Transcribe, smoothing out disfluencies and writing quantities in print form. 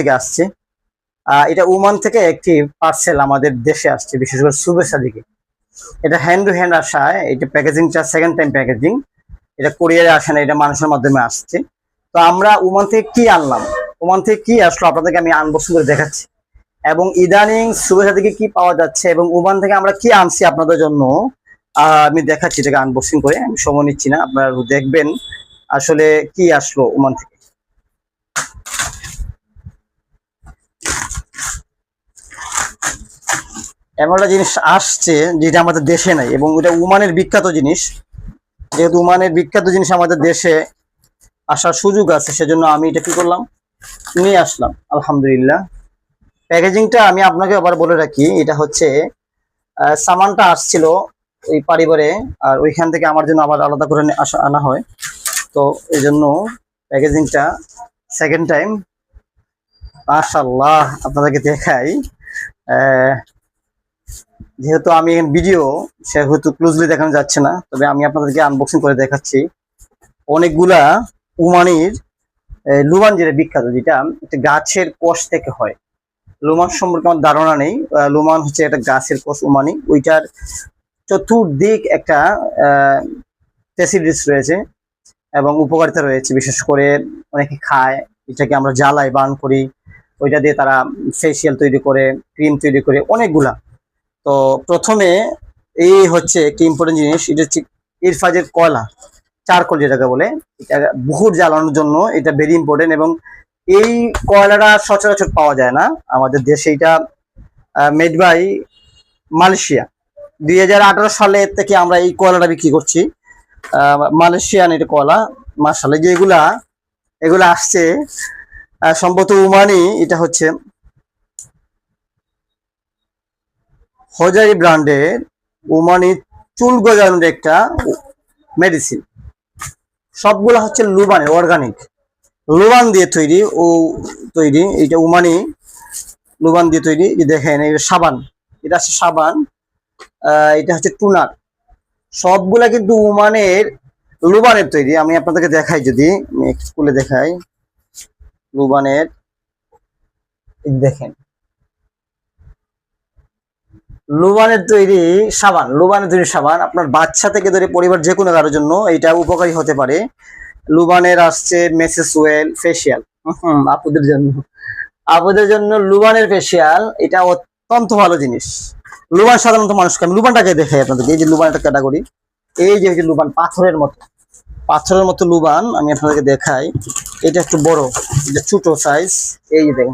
থেকে আসছে। এটা ওমান থেকে একটি পার্সেল আমাদের দেশে আসছে, বিশেষ করে শুভেচ্ছা দিকে। এটা হ্যান্ড টু হ্যান্ড আসায়, এটা প্যাকেজিংটা সেকেন্ড টাইম প্যাকেজিং। এটা কোরিয়ারে আসে না, এটা মানুষের মাধ্যমে আসছে। তো আমরা ওমান থেকে কি আনলাম, ওমান থেকে কি আসলো, আপনাদেরকে আমি আনবক্সিং করে দেখাচ্ছি। এবং ইদানিং শুভেচ্ছা থেকে কি পাওয়া যাচ্ছে এবং ওমান থেকে আমরা কি আনছি আপনাদের জন্য আমি দেখাচ্ছি। এটাকে আনবক্সিং করে, আমি সময় নিচ্ছি না, আপনারা দেখবেন আসলে কি আসলো ওমান থেকে। এমন একটা জিনিস আসছে যেটা আমাদের দেশে নাই, এবং ওটা ওমানের বিখ্যাত জিনিস। যেহেতু ওমানের বিখ্যাত জিনিস আমাদের দেশে আসার সুযোগ আছে, সেজন্য আমি এটা কি করলাম, নিয়ে আসলাম। আলহামদুলিল্লাহ। প্যাকেজিংটা আমি আপনাকে আবার বলে রাখি, এটা হচ্ছে সামানটা আসছিল ওই পরিবারে, আর ওইখান থেকে আমার জন্য আবার আলাদা করে আনা হয়। তো এই জন্য প্যাকেজিংটা সেকেন্ড টাইম। মাশাআল্লাহ, আপনাদেরকে দেখাই। যেহেতু আমি ভিডিও, সেহেতু ক্লোজলি দেখানো যাচ্ছে না, তবে আমি আপনাদেরকে আনবক্সিং করে দেখাচ্ছি। অনেকগুলা ওমানির লুবান, যেটা বিখ্যাত, যেটা একটা গাছের কোষ থেকে হয়। লুমান সম্পর্কে আমার ধারণা নেই। লুমান হচ্ছে একটা গাছের কোষ ওমানি, ওইটার চতুর্দিক একটা ফ্যাসিলিটিস রয়েছে এবং উপকারিতা রয়েছে। বিশেষ করে অনেকে খায়, এটাকে আমরা জ্বালাই বার্ন করি, ওইটা দিয়ে তারা ফেসিয়াল তৈরি করে, ক্রিম তৈরি করে, অনেকগুলা। তো প্রথমে এই হচ্ছে একটি ইম্পর্টেন্ট জিনিস, এটা হচ্ছে ইরফাজের কয়লা, চারকোল যেটাকে বলে। এটা বহুত জ্বালানোর জন্য এটা ভেরি ইম্পর্টেন্ট, এবং এই কয়লাটা সচরাচর পাওয়া যায় না আমাদের দেশে। এটা মেড বাই মালয়েশিয়া। 2018 সালে থেকে আমরা এই কয়লাটা বিক্রি করছি, মালয়েশিয়ান এটা কয়লা। মাশাআল্লাহ, যে এগুলা আসছে সম্ভবত ওমানি। এটা হচ্ছে হজারি ব্র্যান্ডের ওমানি চুল গজানোর একটা মেডিসিন। সবগুলা হচ্ছে লুবানের, অর্গানিক লুবান দিয়ে তৈরি। এইটা ওমানি লুবান দিয়ে তৈরি। যে দেখেন, এই সাবান, এটা হচ্ছে সাবান, এটা হচ্ছে টুনার। সবগুলা কিন্তু ওমানের লুবানের তৈরি। আমি আপনাদেরকে দেখাই, যদি খুলে দেখাই, লুবানের, দেখেন লুবানের তৈরি সাবান। লুবানের তৈরি সাবান আপনার বাচ্চা থেকে ধরে পরিবার যে কোনো কারোর জন্য এটা উপকারী হতে পারে। লুবানের আসছে মেসেস ওয়েল ফেসিয়াল, আপুদের জন্য লুবানের ফেসিয়াল, এটা অত্যন্ত ভালো জিনিস। লুবান সাধারণত মানুষকে, আমি লুবানটাকে দেখাই আপনাদেরকে। এই যে লুবান একটা ক্যাটাগরি, এই যে লুবান পাথরের মতো লুবান আমি আপনাদেরকে দেখাই। এটা একটু বড়, এটা ছোট সাইজ। এই যে দেখেন,